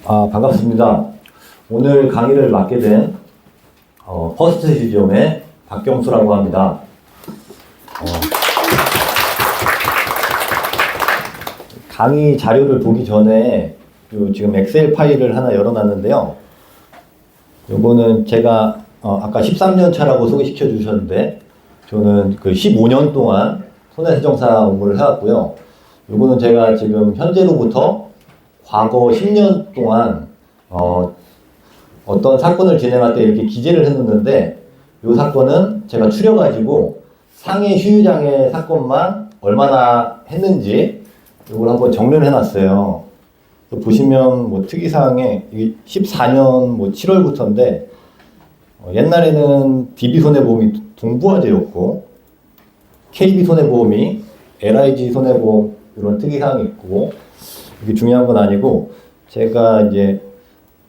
반갑습니다. 오늘 강의를 맡게 된 퍼스트 지점의 박경수라고 합니다. 강의 자료를 보기 전에 지금 엑셀 파일을 하나 열어놨는데요. 요거는 제가 아까 13년 차라고 소개시켜 주셨는데 저는 그 15년 동안 손해배정사 업무를 해왔고요. 요거는 제가 지금 현재로부터 과거 10년 동안 어떤 사건을 진행할 때 이렇게 기재를 해놓는데 이 사건은 제가 추려가지고 상해 휴유장애 사건만 얼마나 했는지 이걸 한번 정리를 해놨어요. 보시면 뭐 특이사항에 14년 7월부터인데 옛날에는 DB손해보험이 동부화재였고 KB손해보험이 LIG손해보험 이런 특이사항이 있고 이게 중요한 건 아니고 제가 이제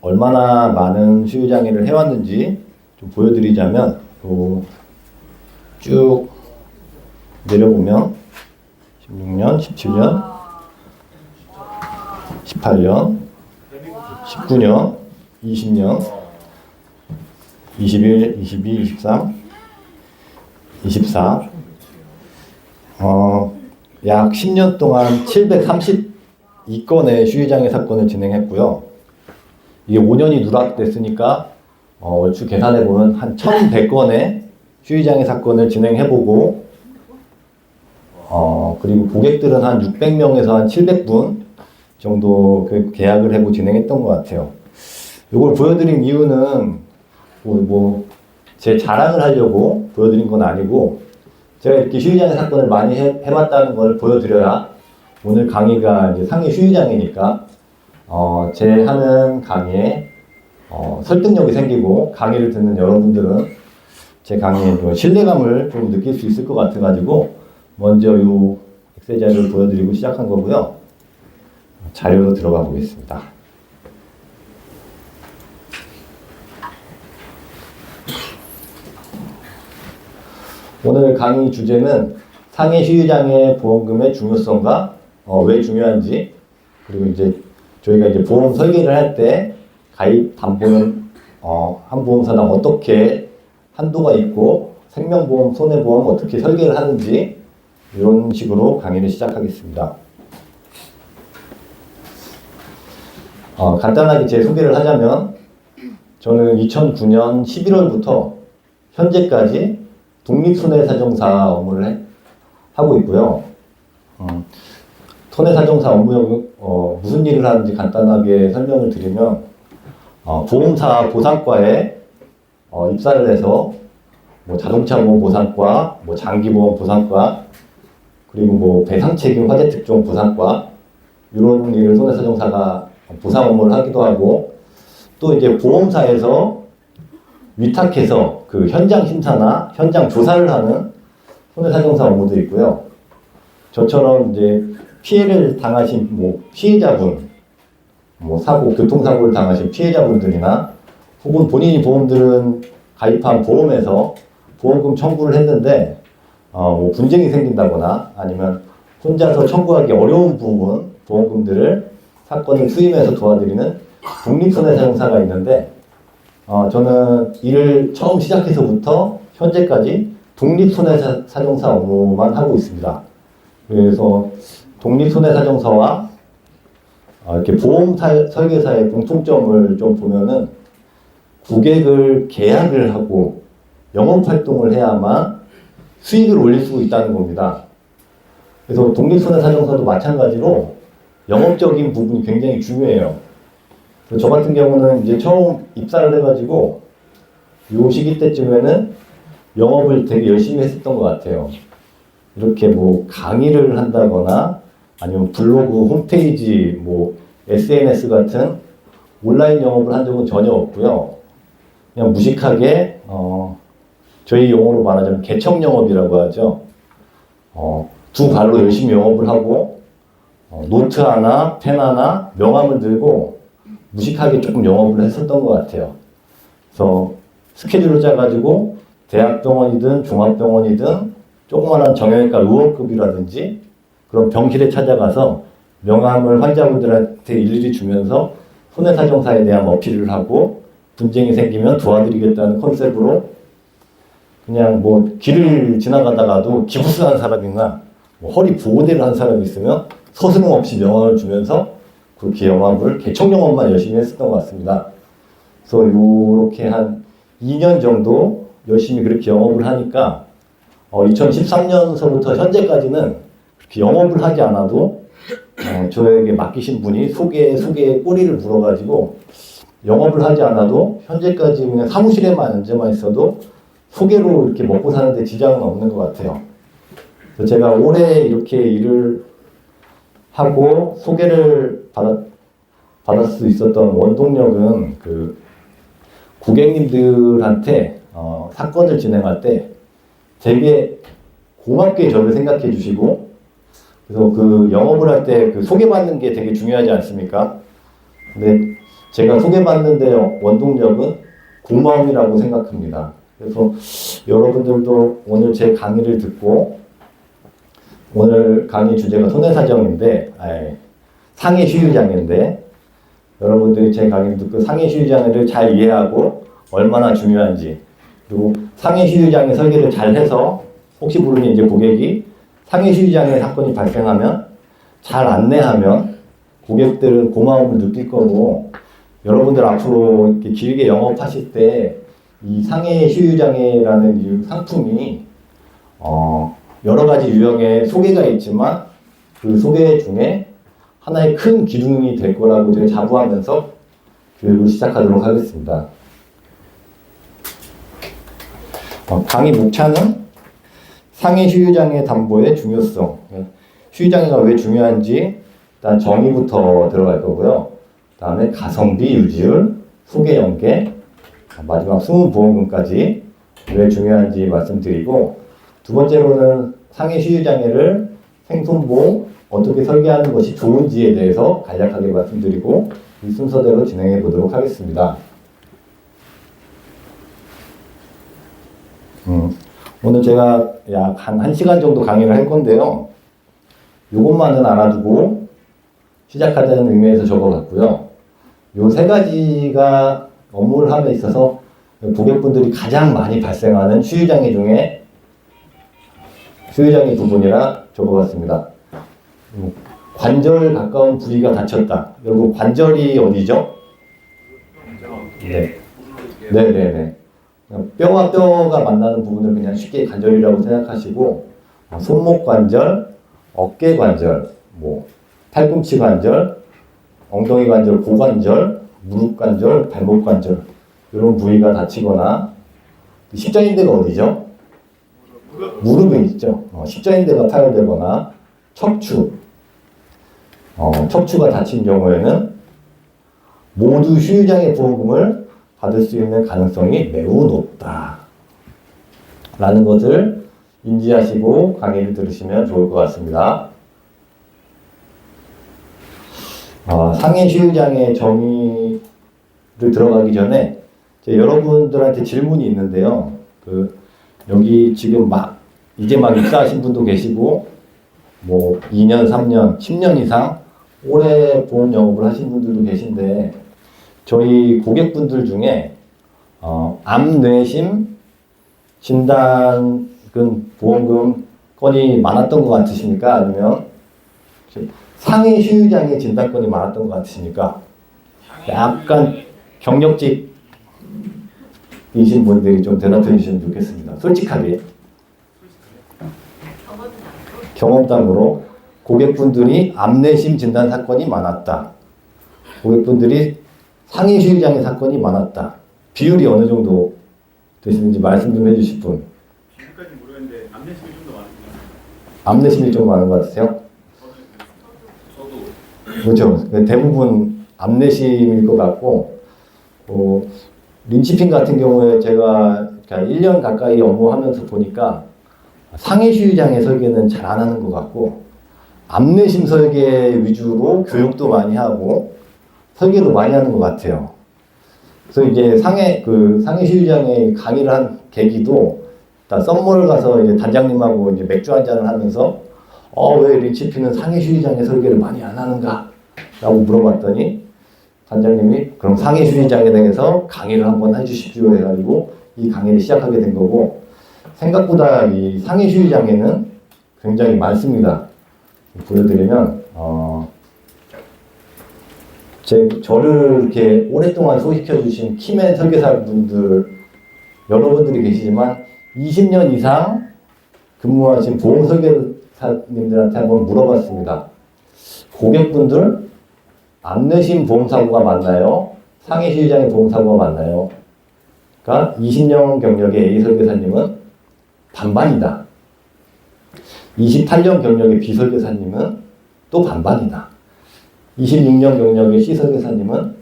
얼마나 많은 휴유장애를 해왔는지 좀 보여드리자면 쭉 내려보면 16년, 17년, 18년, 19년, 20년, 21, 22, 23, 24 약 10년 동안 732건의 휴유장애 사건을 진행했고요. 이게 5년이 누락됐으니까 얼추 계산해보면 한 1100건의 휴유장애 사건을 진행해보고 그리고 고객들은 한 600명에서 한 700분 정도 그 계약을 하고 진행했던 것 같아요. 이걸 보여드린 이유는 제 자랑을 하려고 보여드린 건 아니고 제가 이렇게 휴유장애 사건을 많이 해봤다는 걸 보여드려야 오늘 강의가 이제 상해 휴유장애니까 제 하는 강의에 설득력이 생기고 강의를 듣는 여러분들은 제 강의에 좀 신뢰감을 좀 느낄 수 있을 것 같아가지고 먼저 이 엑셀 자료를 보여드리고 시작한 거고요. 자료로 들어가 보겠습니다. 오늘 강의 주제는 상해 휴유장애 보험금의 중요성과 왜 중요한지, 그리고 이제 저희가 이제 보험 설계를 할 때 가입 담보는 한 보험사당 어떻게 한도가 있고 생명보험, 손해보험 어떻게 설계를 하는지 이런 식으로 강의를 시작하겠습니다. 간단하게 제 소개를 하자면 저는 2009년 11월부터 현재까지 독립손해사정사 업무를 하고 있고요. 손해사정사 업무 무슨 일을 하는지 간단하게 설명을 드리면 보험사 보상과에 입사를 해서 자동차 보험 보상과, 장기보험 보상과, 그리고 배상책임 화재특종 보상과 이런 일을 손해사정사가 보상 업무를 하기도 하고 또 이제 보험사에서 위탁해서 그 현장 심사나 현장 조사를 하는 손해사정사 업무도 있고요. 저처럼 이제 피해를 당하신 피해자분, 사고, 교통사고를 당하신 피해자분들이나 혹은 본인이 보험들은 가입한 보험에서 보험금 청구를 했는데 분쟁이 생긴다거나 아니면 혼자서 청구하기 어려운 부분 보험금들을 사건을 수임해서 도와드리는 독립손해사정사가 있는데 저는 일을 처음 시작해서부터 현재까지 독립손해사정사 업무만 하고 있습니다. 그래서 독립손해사정사와 이렇게 보험 설계사의 공통점을 좀 보면은 고객을 계약을 하고 영업활동을 해야만 수익을 올릴 수 있다는 겁니다. 그래서 독립손해사정사도 마찬가지로 영업적인 부분이 굉장히 중요해요. 저 같은 경우는 이제 처음 입사를 해가지고 요 시기 때쯤에는 영업을 되게 열심히 했었던 것 같아요. 이렇게 강의를 한다거나 아니면 블로그, 홈페이지, SNS 같은 온라인 영업을 한 적은 전혀 없고요. 그냥 무식하게 저희 용어로 말하자면 개척 영업이라고 하죠. 두 발로 열심히 영업을 하고 노트 하나, 펜 하나, 명함을 들고 무식하게 조금 영업을 했었던 것 같아요. 그래서 스케줄을 짜가지고 대학병원이든 종합병원이든 조그마한 정형외과 의원급이라든지 그런 병실에 찾아가서 명함을 환자분들한테 일일이 주면서 손해사정사에 대한 어필을 하고 분쟁이 생기면 도와드리겠다는 컨셉으로 그냥 뭐 길을 지나가다가도 기부스한 사람이나 뭐 허리 보호대를 한 사람이 있으면 서슴없이 명함을 주면서 그렇게 영업을 개척 영업만 열심히 했었던 것 같습니다. 그래서 이렇게 한 2년 정도 열심히 그렇게 영업을 하니까 2013년서부터 현재까지는 그렇게 영업을 하지 않아도 저에게 맡기신 분이 소개에 꼬리를 물어가지고 영업을 하지 않아도 현재까지 그냥 사무실에만 앉아만 있어도 소개로 이렇게 먹고 사는데 지장은 없는 것 같아요. 그래서 제가 올해 이렇게 일을 하고 소개를 받을 수 있었던 원동력은 그 고객님들한테 사건을 진행할 때 되게 고맙게 저를 생각해 주시고 그래서 그 영업을 할 때 그 소개받는 게 되게 중요하지 않습니까? 근데 제가 소개받는데 원동력은 고마움이라고 생각합니다. 그래서 여러분들도 오늘 제 강의를 듣고 오늘 강의 주제가 손해사정인데 상해시효장애인데 여러분들이 제 강의를 듣고 상해시효장애를 잘 이해하고 얼마나 중요한지 그리고 상해시효장애 설계를 잘 해서 혹시 모르니 이제 고객이 상해시효장애 사건이 발생하면 잘 안내하면 고객들은 고마움을 느낄 거고 여러분들 앞으로 이렇게 길게 영업하실 때 이 상해시효장애라는 이 상품이 여러 가지 유형의 소개가 있지만 그 소개 중에 하나의 큰 기둥이 될 거라고 제가 자부하면서 교육을 시작하도록 하겠습니다. 강의 목차는 상해시효장애 담보의 중요성, 시효장애가 왜 중요한지 일단 정의부터 들어갈 거고요. 그 다음에 가성비, 유지율, 소개 연계, 마지막 수문보험금까지 왜 중요한지 말씀드리고 두 번째로는 상해시효장애를 생손보험 어떻게 설계하는 것이 좋은지에 대해서 간략하게 말씀드리고 이 순서대로 진행해 보도록 하겠습니다. 오늘 제가 약 한 1시간 정도 강의를 할 건데요. 이것만은 알아두고 시작하자는 의미에서 적어봤고요. 요 세 가지가 업무를 함에 있어서 고객분들이 가장 많이 발생하는 시효장애 중에 시효장애 부분이라 적어봤습니다. 관절 가까운 부위가 다쳤다. 여러분 관절이 어디죠? 네. 네네네. 뼈와 뼈가 만나는 부분을 그냥 쉽게 관절이라고 생각하시고 손목 관절, 어깨 관절, 뭐 팔꿈치 관절, 엉덩이 관절, 고관절, 무릎 관절, 발목 관절 이런 부위가 다치거나 십자인대가 어디죠? 무릎에 있죠. 십자인대가 파열되거나 척추, 척추가 다친 경우에는 모두 시효장애 보험금을 받을 수 있는 가능성이 매우 높다. 라는 것을 인지하시고 강의를 들으시면 좋을 것 같습니다. 상해시효장애 정의를 들어가기 전에 여러분들한테 질문이 있는데요. 여기 지금 이제 막 입사하신 분도 계시고, 뭐 2년, 3년, 10년 이상 오래 보험 영업을 하신 분들도 계신데, 저희 고객분들 중에 암-뇌심 진단금 보험금 건이 많았던 것 같으십니까? 아니면 상해시효장애 진단건이 많았던 것 같으십니까? 약간 경력직이신 분들이 좀 대답해 주시면 좋겠습니다. 솔직하게. 경험담으로 고객분들이 암내심 진단 사건이 많았다. 고객분들이 상해시효장애 사건이 많았다. 비율이 어느 정도 되시는지 말씀 좀 해주실 분. 지금까지 모르겠는데 암내심이 좀 더 많은 것 같아요. 암내심이 좀 많은 것 같으세요? 저도. 그렇죠. 대부분 암내심일 것 같고, 린치핀 같은 경우에 제가 1년 가까이 업무하면서 보니까 상해시효장애 설계는 잘 안 하는 것 같고, 암내심 설계 위주로 교육도 많이 하고, 설계도 많이 하는 것 같아요. 그래서 이제 상해시효장애 강의를 한 계기도, 썸머를 가서 이제 단장님하고 이제 맥주 한잔을 하면서, 왜 린치핀은 상해시효장애 설계를 많이 안 하는가? 라고 물어봤더니, 관장님이 그럼 상해 휴지장에 대해서 강의를 한번 해주십시오 해가지고 이 강의를 시작하게 된 거고, 생각보다 이 상해 휴지장에는 굉장히 많습니다. 보여드리면 저를 이렇게 오랫동안 소개시켜 주신 키맨 설계사분들 여러분들이 계시지만 20년 이상 근무하신 보험 설계사님들한테 한번 물어봤습니다. 고객분들 안내심 보험사고가 많나요? 상해 휴지장의 보험사고가 많나요? 그러니까 20년 경력의 A 설계사님은 반반이다. 28년 경력의 B 설계사님은 또 반반이다. 26년 경력의 C 설계사님은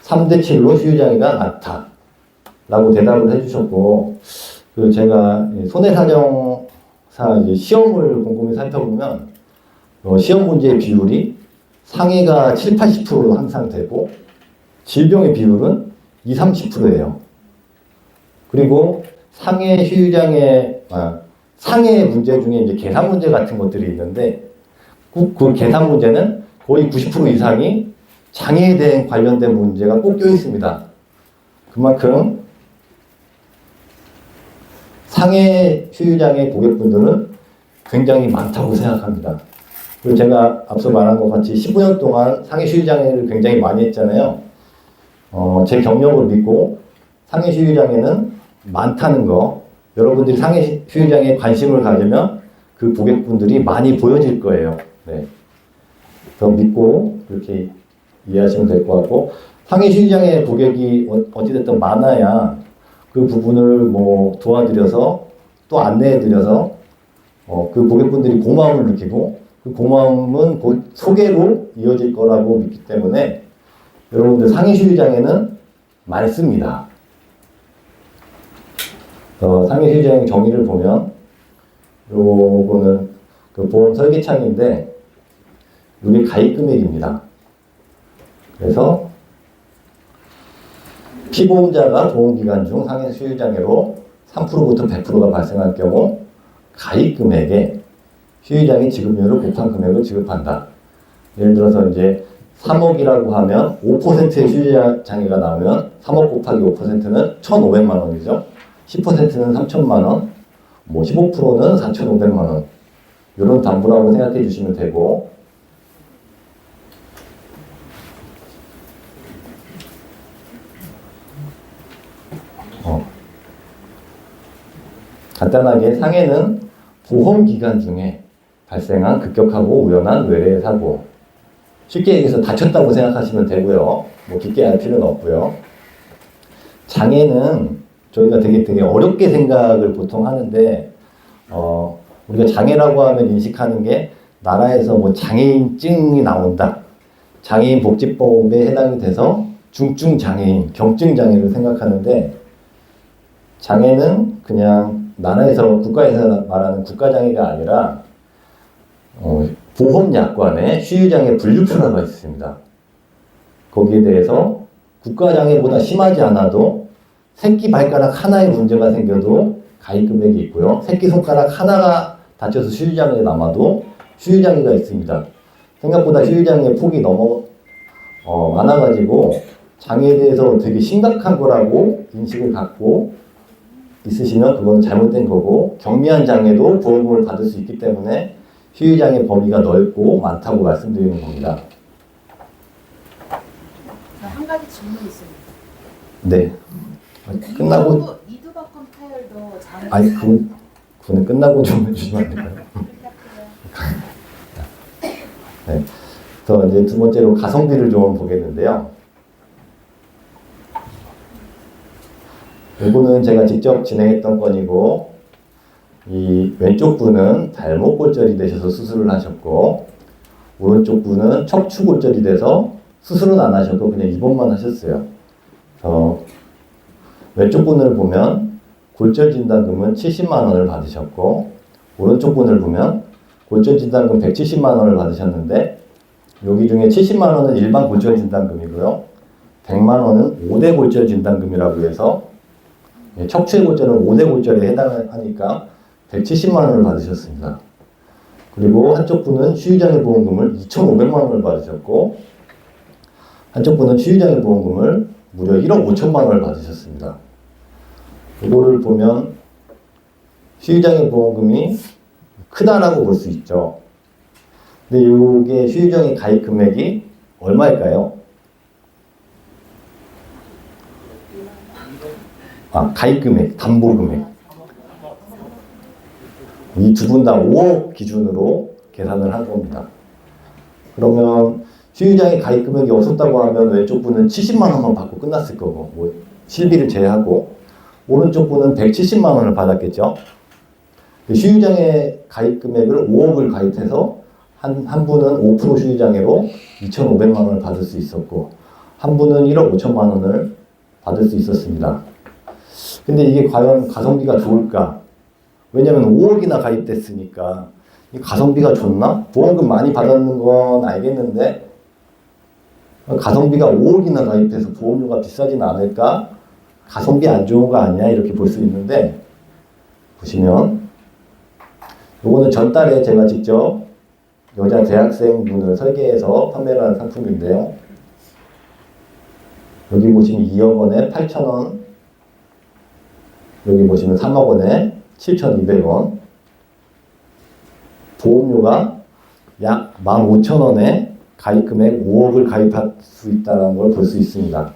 3대7로 휴지장애가 많다. 라고 대답을 해주셨고, 제가 손해사정사 시험을 곰곰이 살펴보면, 시험 문제의 비율이 상해가 7, 80%로 항상 되고, 질병의 비율은 2, 30%예요. 그리고 상해 문제 중에 이제 계산 문제 같은 것들이 있는데, 그 계산 문제는 거의 90% 이상이 장애에 대한 관련된 문제가 꼭 껴 있습니다. 그만큼 상해 휴유장애 고객분들은 굉장히 많다고 생각합니다. 그리고 제가 앞서 말한 것 같이 15년 동안 상해 휴유장애를 굉장히 많이 했잖아요. 제 경력을 믿고 상해 휴유장애는 많다는 거, 여러분들이 상해 휴유장애에 관심을 가지면 그 고객분들이 많이 보여질 거예요. 네. 더 믿고 그렇게 이해하시면 될 것 같고, 상해 휴유장애 고객이 어찌됐든 많아야 그 부분을 뭐 도와드려서 또 안내해드려서 그 고객분들이 고마움을 느끼고, 그 고마움은 곧 소개로 이어질 거라고 믿기 때문에 여러분들 상해 휴유장애는 많습니다. 상해 휴유장애 정의를 보면 요거는 그 보험 설계창인데, 이게 가입 금액입니다. 그래서 피보험자가 보험기간 중 상해 휴유장애로 3%부터 100%가 발생할 경우 가입 금액에 휴유장애 지급료를 곱한 금액을 지급한다. 예를 들어서 이제 3억이라고 하면 5%의 휴유장애가 나오면 3억 곱하기 5%는 1,500만 원이죠. 10%는 3,000만 원, 뭐 15%는 4,500만 원. 이런 담보라고 생각해 주시면 되고, 간단하게 상해는 보험 기간 중에 발생한 급격하고 우연한 외래 사고. 쉽게 얘기해서 다쳤다고 생각하시면 되고요. 뭐 깊게 알 필요는 없고요. 장애는 저희가 되게 어렵게 생각을 보통 하는데, 우리가 장애라고 하면 인식하는 게 나라에서 뭐 장애인증이 나온다. 장애인 복지법에 해당이 돼서 중증 장애인, 경증 장애를 생각하는데, 장애는 그냥 나라에서, 국가에서 말하는 국가장애가 아니라 보험약관에 휴유장애 분류표라가 있습니다. 거기에 대해서 국가장애보다 심하지 않아도 새끼발가락 하나의 문제가 생겨도 가입금액이 있고요. 새끼손가락 하나가 다쳐서 휴유장애가 남아도 휴유장애가 있습니다. 생각보다 휴유장애 폭이 너무 많아가지고 장애에 대해서 되게 심각한 거라고 인식을 갖고 있으시면 그건 잘못된 거고, 경미한 장애도 보험을 받을 수 있기 때문에 휴유장애 범위가 넓고 많다고 말씀드리는 겁니다. 한 가지 질문이 있습니다. 네. 끝나고 이두박컴 타열도 장애. 아니 그거는 끝나고 좀 해주시면 안 될까요? 네. 그래서 이제 두 번째로 가성비를 좀 보겠는데요. 이거는 제가 직접 진행했던 건이고, 이 왼쪽 분은 발목 골절이 되셔서 수술을 하셨고, 오른쪽 분은 척추 골절이 돼서 수술은 안 하셨고 그냥 입원만 하셨어요. 왼쪽 분을 보면 골절 진단금은 70만 원을 받으셨고, 오른쪽 분을 보면 골절 진단금 170만 원을 받으셨는데, 여기 중에 70만 원은 일반 골절 진단금이고요. 100만 원은 5대 골절 진단금이라고 해서 척추의 골절은 5대 골절에 해당하니까 170만 원을 받으셨습니다. 그리고 한쪽 분은 휴유장애 보험금을 2,500만 원을 받으셨고, 한쪽 분은 시유장애 보험금을 무려 1억 5천만 원을 받으셨습니다. 이거를 보면 시유장애 보험금이 크다라고 볼 수 있죠. 근데 이게 시유장애 가입 금액이 얼마일까요? 가입 금액, 담보 금액. 이 두 분 다 5억 기준으로 계산을 한 겁니다. 그러면 시유장애 가입 금액이 없었다고 하면 왼쪽 분은 70만 원만 받고 끝났을 거고, 뭐 실비를 제외하고, 오른쪽 분은 170만 원을 받았겠죠. 시유장애 가입 금액을 5억을 가입해서 한 분은 5% 시유장애로 2,500만 원을 받을 수 있었고, 한 분은 1억 5천만 원을 받을 수 있었습니다. 근데 이게 과연 가성비가 좋을까? 왜냐면 5억이나 가입됐으니까 이 가성비가 좋나? 보험금 많이 받았는 건 알겠는데 가성비가 5억이나 가입해서 보험료가 비싸진 않을까? 가성비 안 좋은 거 아니야? 이렇게 볼 수 있는데 보시면 요거는 전달에 제가 직접 여자 대학생분을 설계해서 판매를 한 상품인데요. 여기 보시면 2억 원에 8천 원, 여기 보시면 3억 원에 7,200원, 보험료가 약 15,000원에 가입금액 5억을 가입할 수 있다는 걸 볼 수 있습니다.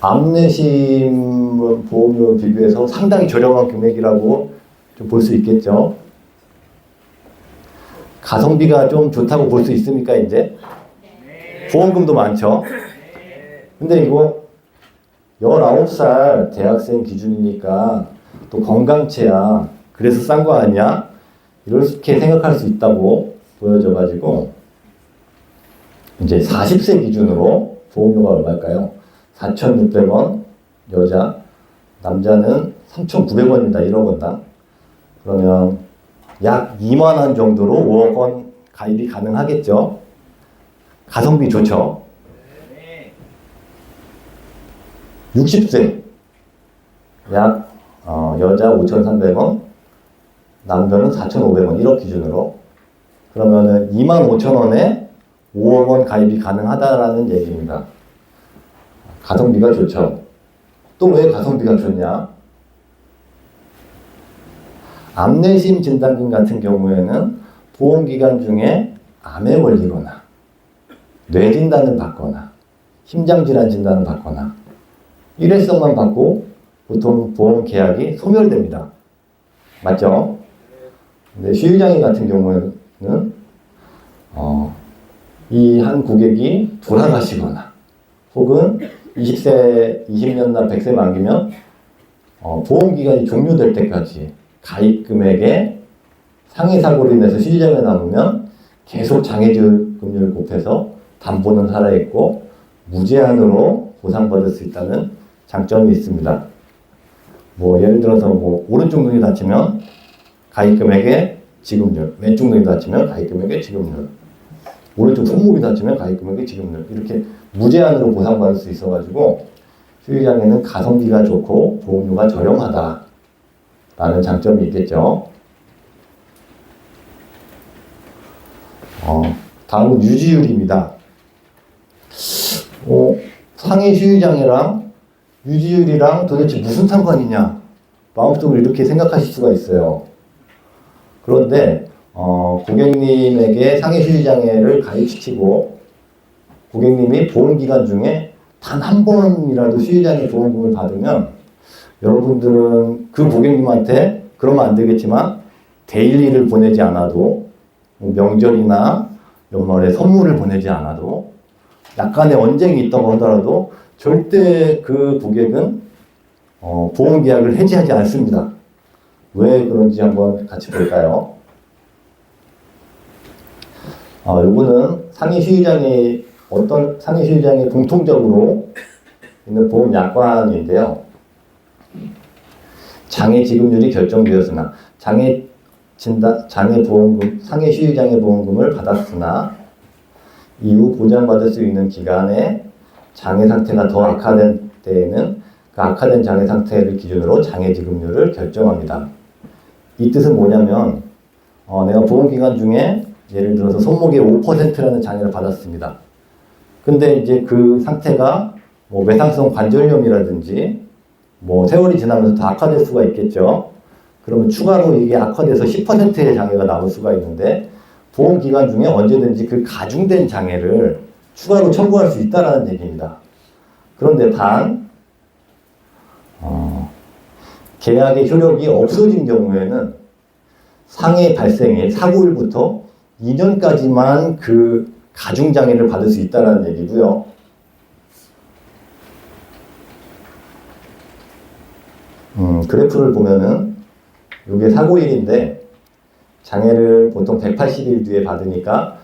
암내심 보험료 비교해서 상당히 저렴한 금액이라고 좀 볼 수 있겠죠. 가성비가 좀 좋다고 볼 수 있습니까, 이제? 보험금도 많죠. 근데 이거 19살 대학생 기준이니까 또 건강체야. 그래서 싼 거 아니야? 이렇게 생각할 수 있다고 보여져가지고 이제 40세 기준으로 보험료가 얼마일까요? 4,600원 여자, 남자는 3,900원입니다. 1억 원당. 그러면 약 2만 원 정도로 5억 원 가입이 가능하겠죠. 가성비 좋죠. 60세 약 여자 5,300원, 남자는 4,500원 1억 기준으로. 그러면은 25,000원에 5억 원 가입이 가능하다라는 얘기입니다. 가성비가 좋죠. 또 왜 가성비가 좋냐? 암내심 진단금 같은 경우에는 보험기간 중에 암에 걸리거나 뇌진단을 받거나 심장질환 진단을 받거나 일회성만 받고 보통 보험 계약이 소멸됩니다. 맞죠? 근데 시유장애 같은 경우에는 이 한 고객이 돌아가시거나 혹은 20세, 20년나 100세 만기면 보험기간이 종료될 때까지 가입 금액에 상해 사고로 인해서 시유장애 남으면 계속 장애금리를 곱해서 담보는 살아있고 무제한으로 보상받을 수 있다는 장점이 있습니다. 뭐 예를 들어서 뭐 오른쪽 눈이 다치면 가입 금액의 지급률, 왼쪽 눈이 다치면 가입 금액의 지급률, 오른쪽 손목이 다치면 가입 금액의 지급률, 이렇게 무제한으로 보상받을 수 있어가지고 시유장애는 가성비가 좋고 보험료가 저렴하다라는 장점이 있겠죠. 다음은 유지율입니다. 상해 시유장애랑 유지율이랑 도대체 무슨 상관이냐? 마음속으로 이렇게 생각하실 수가 있어요. 그런데 고객님에게 상해 시유장애를 가입시키고 고객님이 보험기간 중에 단 한 번이라도 시유장애 보험금을 받으면 여러분들은 그 고객님한테 그러면 안 되겠지만 데일리를 보내지 않아도 명절이나 연말에 선물을 보내지 않아도 약간의 언쟁이 있다고 하더라도 절대 그 고객은 보험 계약을 해지하지 않습니다. 왜 그런지 한번 같이 볼까요? 요거는 상해 시유장애, 어떤 상해 시유장애 공통적으로 있는 보험 약관인데요. 장애 지급률이 결정되었으나 장애 보험금, 상해 시유장애 보험금을 받았으나 이후 보장받을 수 있는 기간에 장애 상태가 더 악화된 때에는 그 악화된 장애 상태를 기준으로 장애 지급률을 결정합니다. 이 뜻은 뭐냐면 내가 보험기간 중에 예를 들어서 손목에 5%라는 장애를 받았습니다. 근데 이제 그 상태가 뭐 외상성 관절염이라든지 뭐 세월이 지나면서 더 악화될 수가 있겠죠. 그러면 추가로 이게 악화돼서 10%의 장애가 나올 수가 있는데 보험 기간 중에 언제든지 그 가중된 장애를 추가로 청구할 수 있다라는 얘기입니다. 그런데 단 계약의 효력이 없어진 경우에는 상해 발생일 사고일부터 2년까지만 그 가중장애를 받을 수 있다는 얘기고요. 그래프를 보면은 이게 사고일인데 장애를 보통 180일 뒤에 받으니까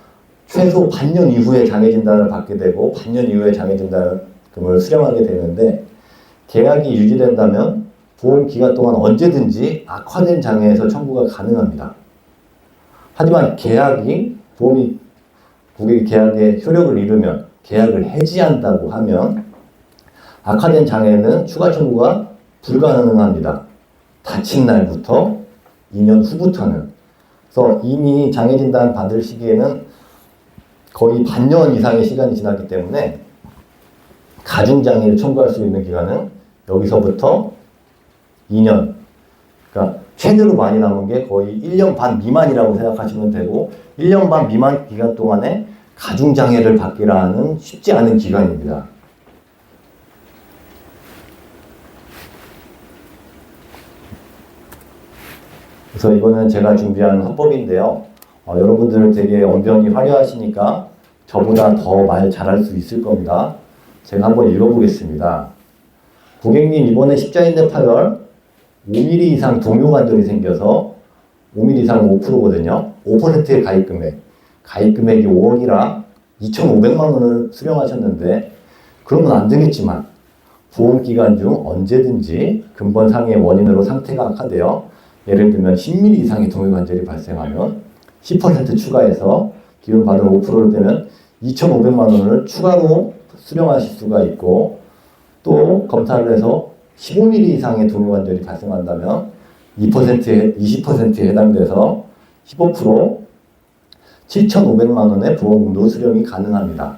최소 반년 이후에 장애 진단을 받게 되고 반년 이후에 장애 진단금을 수령하게 되는데 계약이 유지된다면 보험 기간 동안 언제든지 악화된 장애에서 청구가 가능합니다. 하지만 고객이 계약의 효력을 잃으면 계약을 해지한다고 하면 악화된 장애는 추가 청구가 불가능합니다. 다친 날부터 2년 후부터는. 그래서 이미 장애 진단 받을 시기에는 거의 반년 이상의 시간이 지났기 때문에 가중장애를 청구할 수 있는 기간은 여기서부터 2년. 그러니까 최대로 많이 남은 게 거의 1년 반 미만이라고 생각하시면 되고 1년 반 미만 기간 동안에 가중장애를 받기라는 쉽지 않은 기간입니다. 그래서 이거는 제가 준비한 화법인데요. 여러분들 되게 언변이 화려하시니까 저보다 더 말 잘할 수 있을 겁니다. 제가 한번 읽어보겠습니다. 고객님 이번에 십자인대 파열 5mm 이상 동요관절이 생겨서 5mm 이상 5%거든요. 5%의 가입금액이 5억이라 2,500만 원을 수령하셨는데 그러면 안 되겠지만 보험기간 중 언제든지 근본 상해 원인으로 상태가 악화되어 예를 들면 10mm 이상의 동요관절이 발생하면 10% 추가해서 기금받은 5%를 떼면 2,500만 원을 추가로 수령하실 수가 있고 또 검사를 해서 15mm 이상의 동요관절이 발생한다면 20%에 해당돼서 15% 7,500만 원의 보험금도 수령이 가능합니다.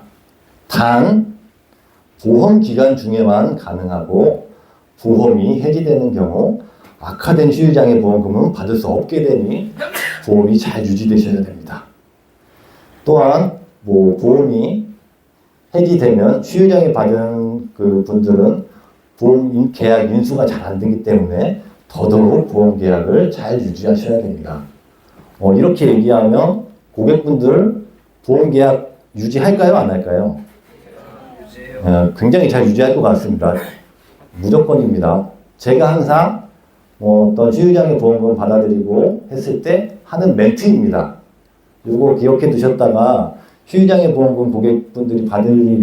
단 보험 기간 중에만 가능하고 보험이 해지되는 경우 악화된 치유장애 보험금은 받을 수 없게 되니 보험이 잘 유지되셔야 됩니다. 또한 보험이 해지되면 치유장애 받은 그 분들은 보험 계약 인수가 잘 안 되기 때문에 더더욱 보험 계약을 잘 유지하셔야 됩니다. 이렇게 얘기하면 고객분들 보험 계약 유지할까요? 안 할까요? 굉장히 잘 유지할 것 같습니다. 무조건입니다. 제가 항상 어떤 치유장애 보험금을 받아들이고 했을 때 하는 멘트입니다. 이거 기억해 두셨다가 치유장애 보험금 고객분들이 받으시는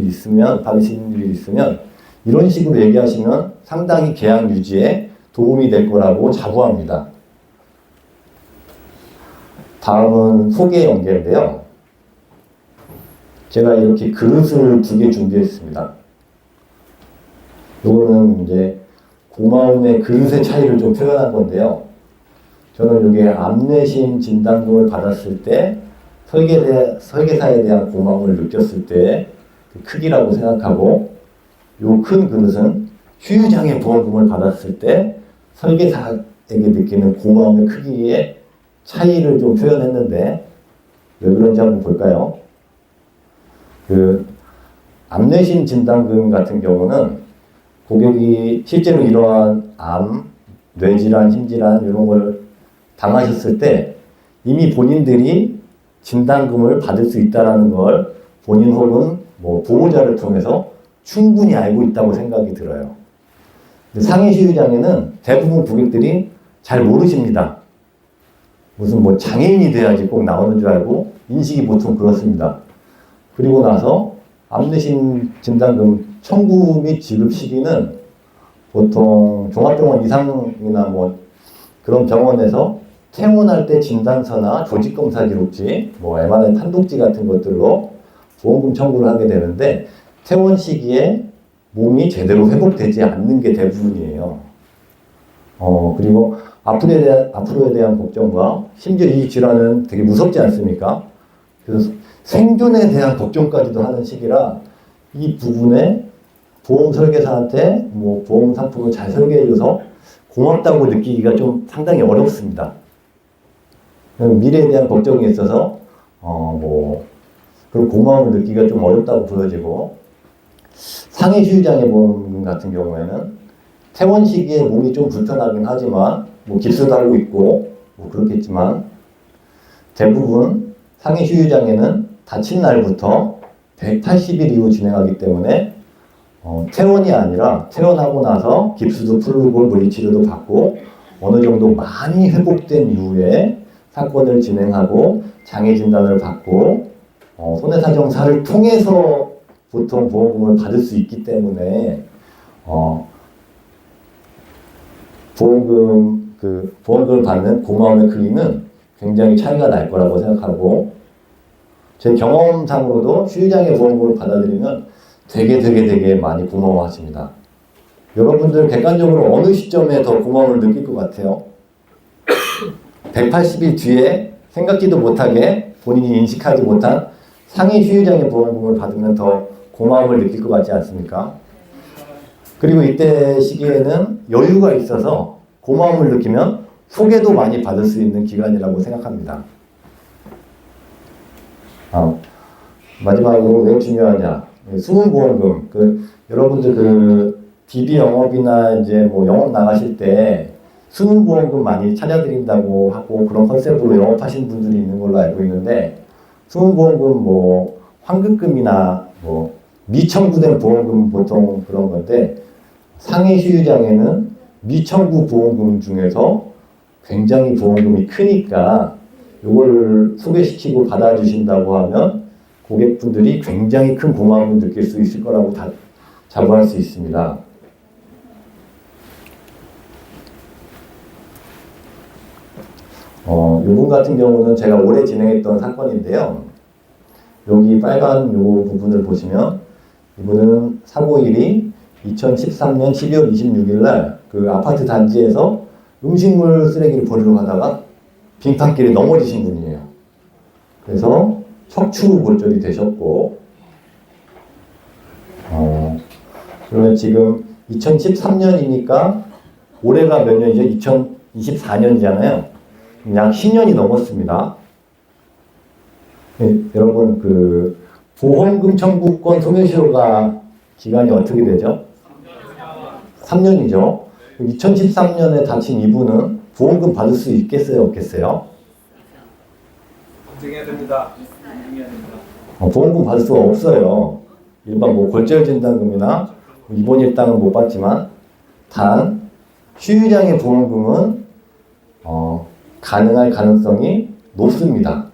일이 있으면 이런 식으로 얘기하시면 상당히 계약 유지에 도움이 될 거라고 자부합니다. 다음은 소개 연계인데요. 제가 이렇게 그릇을 2개 준비했습니다. 이거는 이제 고마움의 그릇의 차이를 좀 표현한 건데요. 저는 이게 암내심 진단금을 받았을 때 설계사에 대한 고마움을 느꼈을 때 그 크기라고 생각하고 요 큰 그릇은 치유장애 보험금을 받았을 때 설계사에게 느끼는 고마움의 크기의 차이를 좀 표현했는데 왜 그런지 한번 볼까요? 그 암내심 진단금 같은 경우는 고객이 실제로 이러한 암, 뇌질환, 심질환 이런 걸 당하셨을 때 이미 본인들이 진단금을 받을 수 있다는 걸 본인 혹은 보호자를 통해서 충분히 알고 있다고 생각이 들어요. 근데 상해 치유장애는 대부분 고객들이 잘 모르십니다. 무슨 장애인이 돼야지 꼭 나오는 줄 알고 인식이 보통 그렇습니다. 그리고 나서 암내심 진단금 청구 및 지급 시기는 보통 종합병원 이상이나 그런 병원에서 퇴원할 때 진단서나 조직검사 기록지, MRI 판독지 같은 것들로 보험금 청구를 하게 되는데 퇴원 시기에 몸이 제대로 회복되지 않는 게 대부분이에요. 그리고 앞으로에 대한 걱정과 심지어 이 질환은 되게 무섭지 않습니까? 그래서 생존에 대한 걱정까지도 하는 시기라 이 부분에 보험 설계사한테 뭐 보험 상품을 잘 설계해줘서 고맙다고 느끼기가 좀 상당히 어렵습니다. 미래에 대한 걱정이 있어서 뭐 그런 고마움을 느끼기가 좀 어렵다고 보여지고, 상해 휴유장애 보험 같은 경우에는 퇴원 시기에 몸이 좀 불편하긴 하지만 뭐 깁스도 하고 있고 뭐 그렇겠지만, 대부분 상해 휴유장애는 다친 날부터 180일 이후 진행하기 때문에 퇴원이 아니라 퇴원하고 나서 깁스도 풀고 물리치료도 받고 어느 정도 많이 회복된 이후에 사건을 진행하고 장애 진단을 받고 손해사정사를 통해서 보통 보험금을 받을 수 있기 때문에 보험금을 받는 고마움의 크기는 굉장히 차이가 날 거라고 생각하고, 제 경험상으로도 휴유장애 보험금을 받아들이면 되게 많이 고마워하십니다. 여러분들 객관적으로 어느 시점에 더 고마움을 느낄 것 같아요? 180일 뒤에 생각지도 못하게 본인이 인식하지 못한 상해 휴유장애 보험금을 받으면 더 고마움을 느낄 것 같지 않습니까? 그리고 이때 시기에는 여유가 있어서 고마움을 느끼면 소개도 많이 받을 수 있는 기간이라고 생각합니다. 마지막으로 왜 중요하냐? 수능보험금. 여러분들 DB 영업이나 이제 뭐 영업 나가실 때 수능보험금 많이 찾아드린다고 하고 그런 컨셉으로 영업하시는 분들이 있는 걸로 알고 있는데, 수능보험금 뭐 환급금이나 뭐 미청구된 보험금 보통 그런 건데, 상해 휴유장애는 미청구 보험금 중에서 굉장히 보험금이 크니까 이걸 소개시키고 받아주신다고 하면 고객분들이 굉장히 큰 고마움을 느낄 수 있을 거라고 자부할 수 있습니다. 이분 같은 경우는 제가 올해 진행했던 사건인데요. 여기 빨간 요 부분을 보시면 이분은 사고일이 2013년 12월 26일 날 그 아파트 단지에서 음식물 쓰레기를 버리러 가다가 빙판길에 넘어지신 분이에요. 그래서 척추 골절이 되셨고, 그러면 지금 2013년이니까 올해가 몇 년이죠? 2024년이잖아요. 약 10년이 넘었습니다. 네, 여러분 보험금 청구권 소멸시효가 기간이 어떻게 되죠? 3년이죠. 2013년에 다친 이분은 보험금 받을 수 있겠어요, 없겠어요? 검증해야 됩니다. 보험금 받을 수가 없어요. 일반 뭐 골절 진단금이나 입원 일당은 못 받지만, 단 휴유장애 보험금은 가능할 가능성이 높습니다.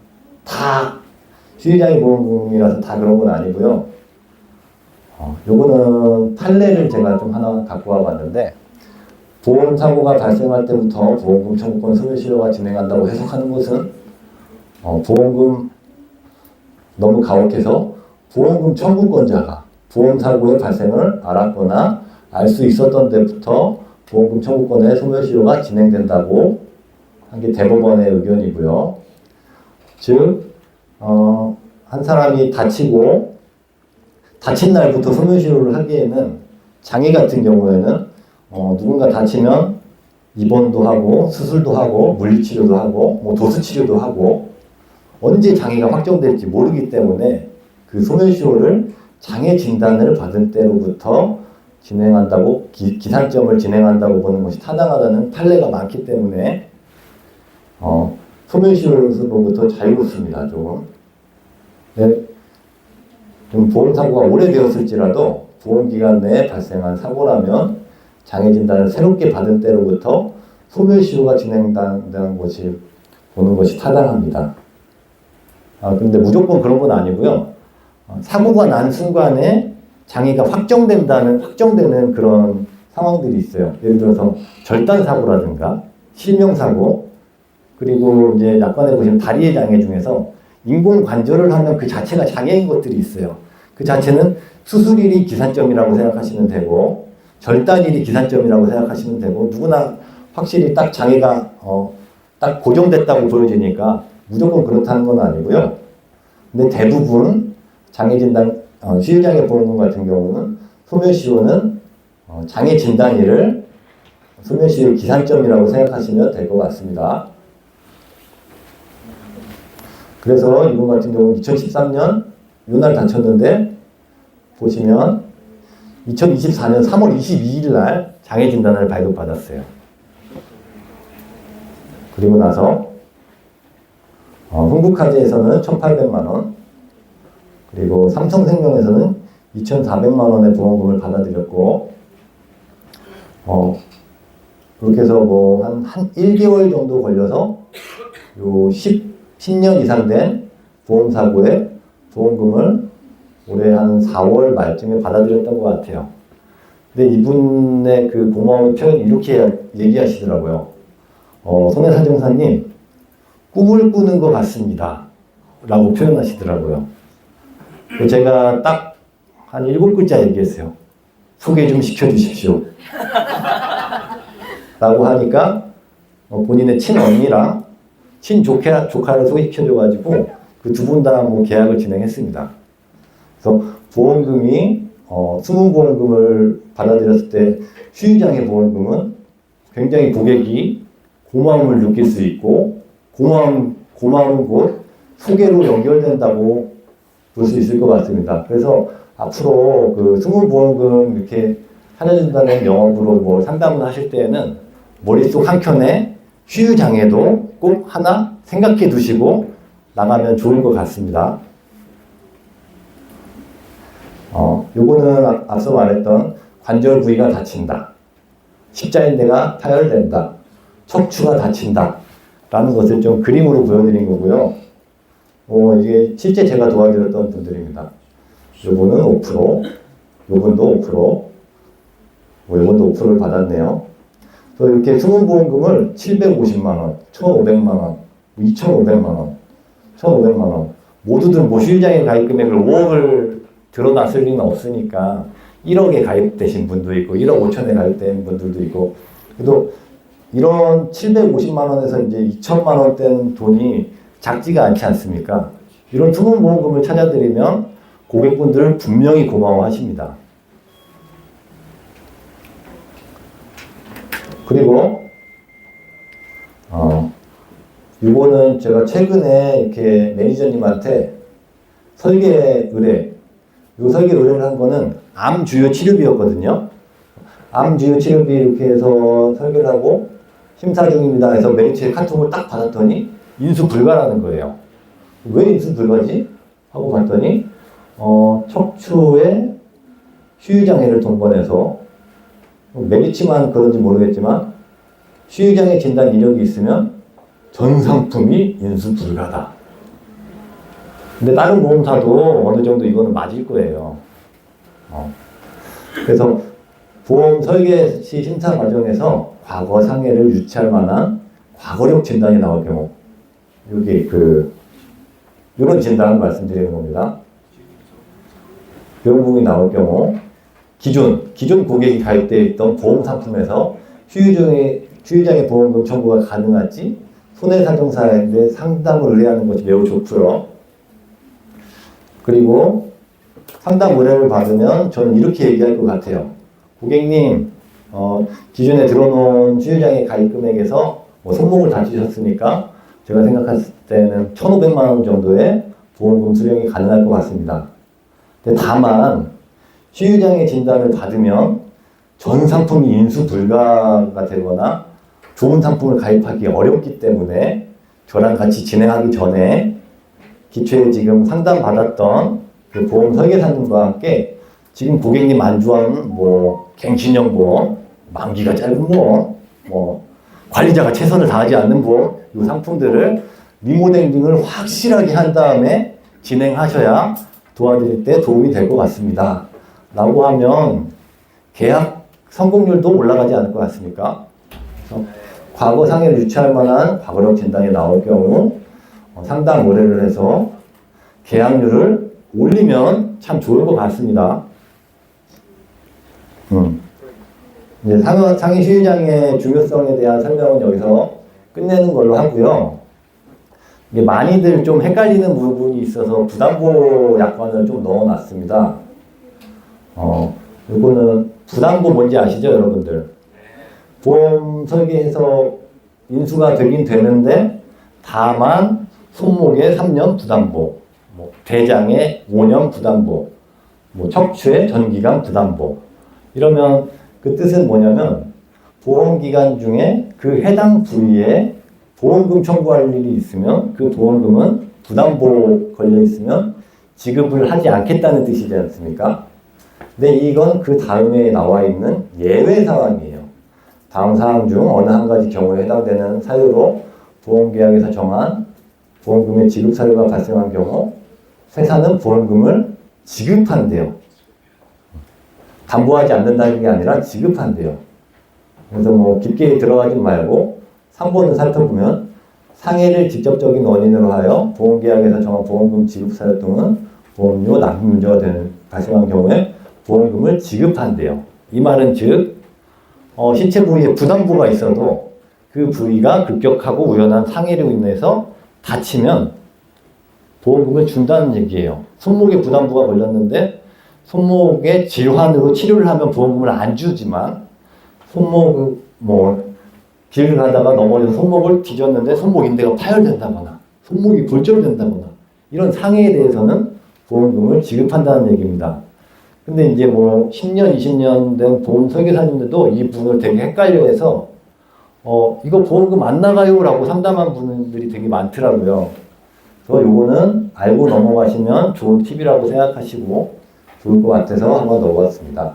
다 휴유장애 보험금이라서 다 그런 건 아니고요. 요거는 판례를 제가 좀 하나 갖고 와봤는데, 보험사고가 발생할 때부터 보험금 청구권 소멸시효가 진행한다고 해석하는 것은 보험금 너무 가혹해서 보험금 청구권자가 보험사고의 발생을 알았거나 알 수 있었던 때부터 보험금 청구권의 소멸시효가 진행된다고 한 게 대법원의 의견이고요. 즉, 한 사람이 다친 날부터 소멸시효를 하기에는, 장애 같은 경우에는 누군가 다치면 입원도 하고 수술도 하고 물리치료도 하고 뭐 도수치료도 하고 언제 장애가 확정될지 모르기 때문에 그 소멸시효를 장애 진단을 받은 때로부터 진행한다고, 기산점을 진행한다고 보는 것이 타당하다는 판례가 많기 때문에 소멸시효로부터 자유롭습니다. 좀 보험사고가 오래되었을지라도 보험기간 내에 발생한 사고라면 장애 진단을 새롭게 받은 때로부터 소멸시효가 진행된다는 것이 보는 것이 타당합니다. 근데 무조건 그런 건 아니고요. 사고가 난 순간에 장애가 확정되는 그런 상황들이 있어요. 예를 들어서 절단사고라든가 실명사고, 그리고 이제 약관에 보시면 다리의 장애 중에서 인공관절을 하면 그 자체가 장애인 것들이 있어요. 그 자체는 수술일이 기산점이라고 생각하시면 되고, 절단일이 기산점이라고 생각하시면 되고, 누구나 확실히 딱 장애가 딱 고정됐다고 보여지니까 무조건 그렇다는 건 아니고요. 근데 대부분 장애 진단, 수유장애 보험금 같은 경우는 소멸시효는 장애 진단일을 소멸시효 기산점이라고 생각하시면 될 것 같습니다. 그래서 이분 같은 경우는 2013년 요날 다쳤는데 보시면 2024년 3월 22일 날 장애 진단을 발급받았어요. 그리고 나서 흥국화재에서는 1,800만 원, 그리고 삼성생명에서는 2,400만 원의 보험금을 받아들였고, 그렇게 해서 뭐 한 1개월 정도 걸려서 요 10년 이상 된 보험사고의 보험금을 올해 한 4월 말쯤에 받아들였던 것 같아요. 근데 이분의 그 고마운 표현이 이렇게 얘기하시더라고요. 손해사정사님, 꿈을 꾸는 것 같습니다. 라고 표현하시더라고요. 제가 딱 한 7글자 얘기했어요. 소개 좀 시켜주십시오. 라고 하니까 본인의 친언니랑 친조카를 소개시켜줘가지고 그 두 분 다 뭐 계약을 진행했습니다. 그래서 보험금이 수문보험금을 받아들였을 때 수유장애 보험금은 굉장히 고객이 고마움을 느낄 수 있고 고마움은 곧 소개로 연결된다고 볼 수 있을 것 같습니다. 그래서 앞으로 그 수문보험금 이렇게 하려준다는 영업으로 뭐 상담을 하실 때에는 머릿속 한켠에 수유장애도 꼭 하나 생각해 두시고 나가면 좋을 것 같습니다. 요거는 앞서 말했던 관절 부위가 다친다, 십자인대가 파열된다, 척추가 다친다 라는 것을 좀 그림으로 보여드린 거고요. 이게 실제 제가 도와드렸던 분들입니다. 요분은 5%, 요분도 5%, 요분도 5%를 받았네요. 그래서 이렇게 수문보험금을 750만원, 1,500만원, 2,500만원, 1,500만원 모두들 뭐 수유장애 가입 금액을 5억을 드러났을 리는 없으니까 1억에 가입되신 분도 있고 1억 5천에 가입된 분들도 있고, 그래도 이런 750만원에서 이제 2천만 원대는 돈이 작지가 않지 않습니까? 이런 수문보험금을 찾아드리면 고객분들은 분명히 고마워하십니다. 그리고 이거는 제가 최근에 이렇게 매니저님한테 설계 의뢰, 요 설계 의뢰를 한 거는 암 주요 치료비였거든요. 암 주요 치료비 이렇게 해서 설계를 하고 심사 중입니다 해서 메리츠의 카톡을 딱 받았더니 인수 불가라는 거예요. 왜 인수 불가지? 하고 봤더니 척추에 수유장애를 동반해서 메리츠만 그런지 모르겠지만 수유장애 진단 이력이 있으면 전 상품이 인수 불가다. 근데 다른 보험사도 어느 정도 이거는 맞을 거예요. 그래서 보험 설계 시 심사 과정에서 과거 상해를 유치할 만한 과거력 진단이 나올 경우, 여기 이런 진단을 말씀드리는 겁니다. 이런 부분이 나올 경우 기존 고객이 가입되어 있던 보험 상품에서 수유장애 보험금 청구가 가능할지 손해사정사에게 상담을 의뢰하는 것이 매우 좋고요. 그리고 상담 의뢰를 받으면 저는 이렇게 얘기할 것 같아요. 고객님, 기존에 들어놓은 수유장애 가입 금액에서 손목을 다치셨으니까 제가 생각했을 때는 1,500만 원 정도의 보험금 수령이 가능할 것 같습니다. 근데 다만 수유장애 진단을 받으면 전 상품이 인수 불가가 되거나 좋은 상품을 가입하기 어렵기 때문에 저랑 같이 진행하기 전에 기초에 지금 상담받았던 그 보험 설계사님과 함께 지금 고객님 안주한 갱신형 보험, 만기가 짧은 보험, 관리자가 최선을 다하지 않는 보험, 이 상품들을 리모델링을 확실하게 한 다음에 진행하셔야 도와드릴 때 도움이 될 것 같습니다. 라고 하면 계약 성공률도 올라가지 않을 것 같습니까? 그래서 과거 상해를 유치할 만한 과거력 진단이 나올 경우 상담 의뢰를 해서 계약률을 올리면 참 좋을 것 같습니다. 이제 상해 수유장애 중요성에 대한 설명은 여기서 끝내는 걸로 하고요. 이게 많이들 좀 헷갈리는 부분이 있어서 부담보 약관을 좀 넣어놨습니다. 요거는 부담보 뭔지 아시죠, 여러분들? 보험 설계해서 인수가 되긴 되는데 다만 손목에 3년 부담보, 뭐 대장에 5년 부담보, 뭐 척추에 전기간 부담보. 이러면 그 뜻은 뭐냐면 보험기간 중에 그 해당 부위에 보험금 청구할 일이 있으면 그 보험금은 부담보 걸려 있으면 지급을 하지 않겠다는 뜻이지 않습니까? 근데 이건 그 다음에 나와 있는 예외 상황이에요. 다음 사항 중 어느 한 가지 경우에 해당되는 사유로 보험계약에서 정한 보험금의 지급 사유가 발생한 경우 회사는 보험금을 지급한대요. 담보하지 않는다는 게 아니라 지급한대요. 그래서 뭐 깊게 들어가지 말고 상본을 살펴보면 상해를 직접적인 원인으로 하여 보험계약에서 정한 보험금 지급 사유 등은 보험료 납입 문제가 발생한 경우에 보험금을 지급한대요. 이 말은 즉 신체 부위에 부담부가 있어도 그 부위가 급격하고 우연한 상해로 인해서 다치면 보험금을 준다는 얘기예요. 손목에 부담부가 걸렸는데 손목의 질환으로 치료를 하면 보험금을 안 주지만 손목 길을 가다가 넘어져서 손목을 뒤졌는데 손목 인대가 파열된다거나 손목이 골절된다거나 이런 상해에 대해서는 보험금을 지급한다는 얘기입니다. 근데 이제 뭐 10년, 20년 된 보험 설계사님들도 이 부분을 되게 헷갈려해서 이거 보험금 안 나가요 라고 상담한 분들이 되게 많더라고요. 그래서 요거는 알고 넘어가시면 좋은 팁이라고 생각하시고 좋을 것 같아서 한번 넣어봤습니다.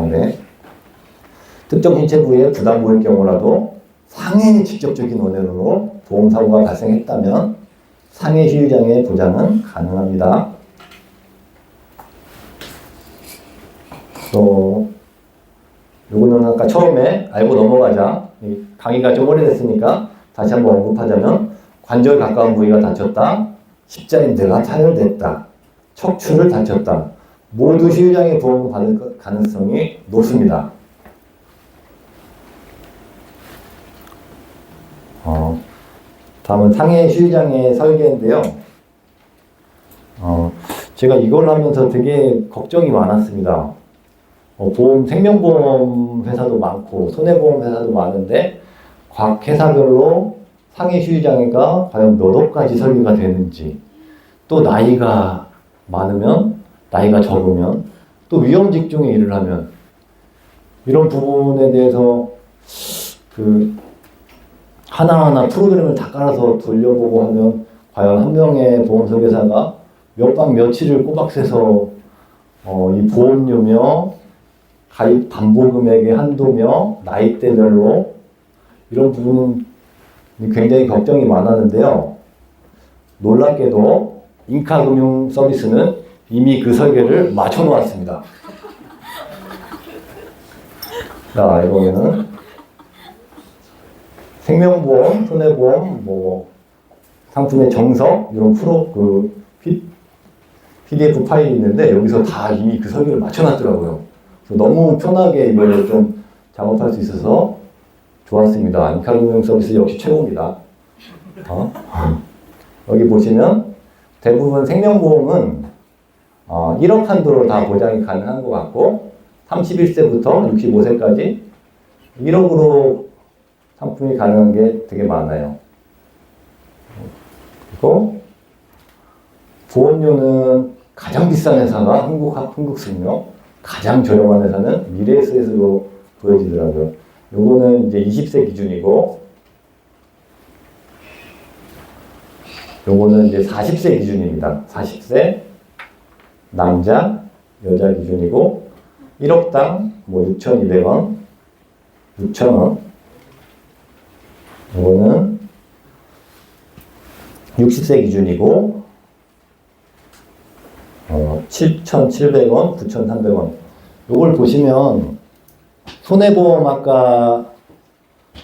네. 특정 신체 부위에 부담보일 경우라도 상해의 직접적인 원인으로 보험사고가 발생했다면 상해 휴유장애 보장은 가능합니다. 또 요거는 아까 처음에 알고 넘어가자 강의가 좀 오래됐으니까 다시 한번 언급하자면 관절 가까운 부위가 다쳤다, 십자인대가 타열됐다, 척추를 다쳤다 모두 휴유장애 보험을 받을 가능성이 높습니다. 다음은 상해 휴유장애 설계인데요. 제가 이걸 하면서 되게 걱정이 많았습니다. 생명보험 회사도 많고 손해보험 회사도 많은데 각 회사별로 상해 휴유장애가 과연 몇 억까지 설계가 되는지, 또 나이가 많으면, 나이가 적으면, 또 위험 직종에 일을 하면 이런 부분에 대해서 하나하나 프로그램을 다 깔아서 돌려보고 하면 과연 한 명의 보험 설계사가 몇 밤 며칠을 꼬박 새서 이 보험료며 가입 담보 금액의 한도며 나이대별로 이런 부분은 굉장히 걱정이 많았는데요. 놀랍게도 인카금융 서비스는 이미 그 설계를 맞춰 놓았습니다. 자, 이번에는 생명보험, 손해보험, 상품의 정석 이런 PDF 파일이 있는데 여기서 다 이미 그 설계를 맞춰놨더라고요. 너무 편하게 이걸 좀 작업할 수 있어서 좋았습니다. 인카금융 서비스 역시 최고입니다. 여기 보시면 대부분 생명보험은 1억 한도로 다 보장이 가능한 것 같고 31세부터 65세까지 1억으로 상품이 가능한 게 되게 많아요. 그리고 보험료는 가장 비싼 회사가 흥국생명, 가장 저렴한 회사는 미래에셋으로 보여지더라고요. 요거는 이제 20세 기준이고, 요거는 이제 40세 기준입니다. 40세 남자, 여자 기준이고 1억당 6,200원, 6,000원. 요거는 60세 기준이고 7,700원, 9,300원. 요걸 보시면 손해보험 아까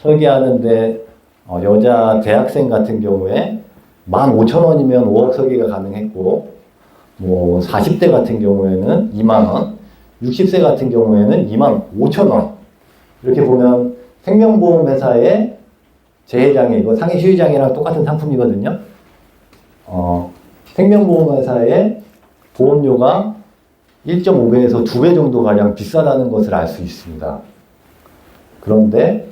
설계하는데 여자 대학생 같은 경우에 15,000원이면 5억 설계가 가능했고 40대 같은 경우에는 2만원, 60세 같은 경우에는 25,000원. 이렇게 보면 생명보험 회사의 재해장애, 이거 상해 휴유장애랑 똑같은 상품이거든요. 생명보험회사의 보험료가 1.5배에서 2배 정도 가량 비싸다는 것을 알 수 있습니다. 그런데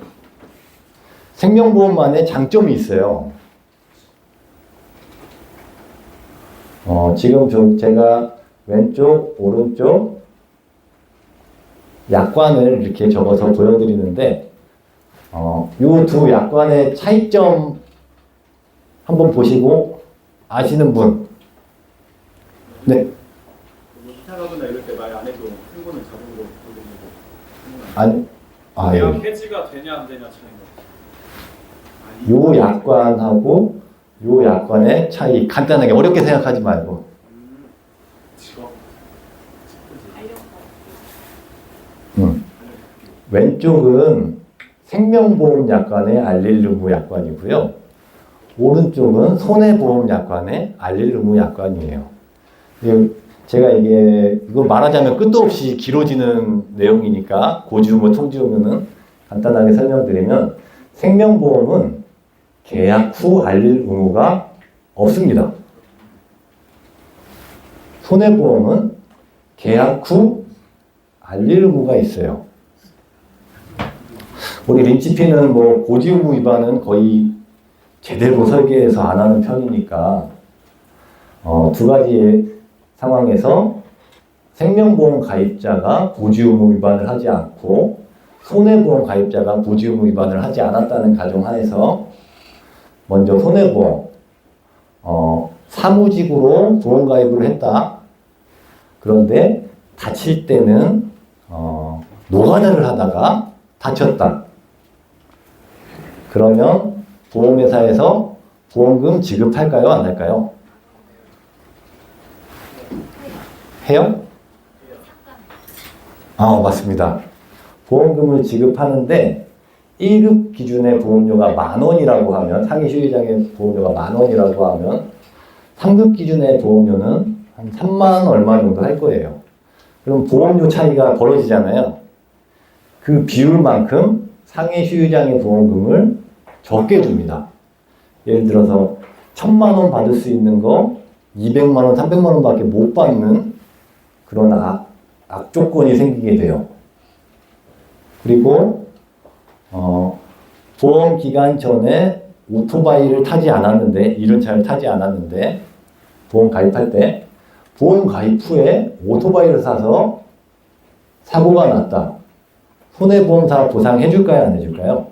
생명보험만의 장점이 있어요. 지금 제가 왼쪽, 오른쪽 약관을 이렇게 적어서 보여드리는데, 이 두 약관의 차이점 한번 보시고 아시는 분? 네. 뭐 이사가거나 이럴 때 말 안 해도 승고는 자동으로 돌리고 아니, 아, 대학 예. 해지가 되냐 안 되냐 차이가. 요 약관하고 요 약관의 차이 간단하게 어렵게 생각하지 말고. 직업. 왼쪽은 생명보험 약관의 알릴 의무 약관이고요. 오른쪽은 손해보험 약관의 알릴 의무 약관이에요. 제가 이거 말하자면 끝도 없이 길어지는 내용이니까 고지의무, 통지의무는 간단하게 설명드리면 생명보험은 계약 후 알릴 의무가 없습니다. 손해보험은 계약 후 알릴 의무가 있어요. 우리 린치피는 뭐 고지의무 위반은 거의 제대로 설계해서 안 하는 편이니까 두 가지의 상황에서 생명보험 가입자가 고지의무 위반을 하지 않고 손해보험 가입자가 고지의무 위반을 하지 않았다는 가정하에서 먼저 손해보험 사무직으로 보험 가입을 했다. 그런데 다칠 때는 노가다를 하다가 다쳤다. 그러면 보험회사에서 보험금 지급할까요? 안 할까요? 해요? 맞습니다. 보험금을 지급하는데 1급 기준의 보험료가 10,000원이라고 하면, 상위 수의장의 보험료가 10,000원이라고 하면 3급 기준의 보험료는 한 30,000원 얼마 정도 할 거예요. 그럼 보험료 차이가 벌어지잖아요. 그 비율만큼 상위 수의장의 보험금을 적게 줍니다. 예를 들어서 1,000,000원 받을 수 있는 거 200만원, 300만원 밖에 못 받는 그런 악조건이 생기게 돼요. 그리고 보험 기간 전에 오토바이를 타지 않았는데, 이륜차를 타지 않았는데 보험 가입할 때 보험 가입 후에 오토바이를 사서 사고가 났다. 손해보험사 보상해 줄까요? 안 해줄까요?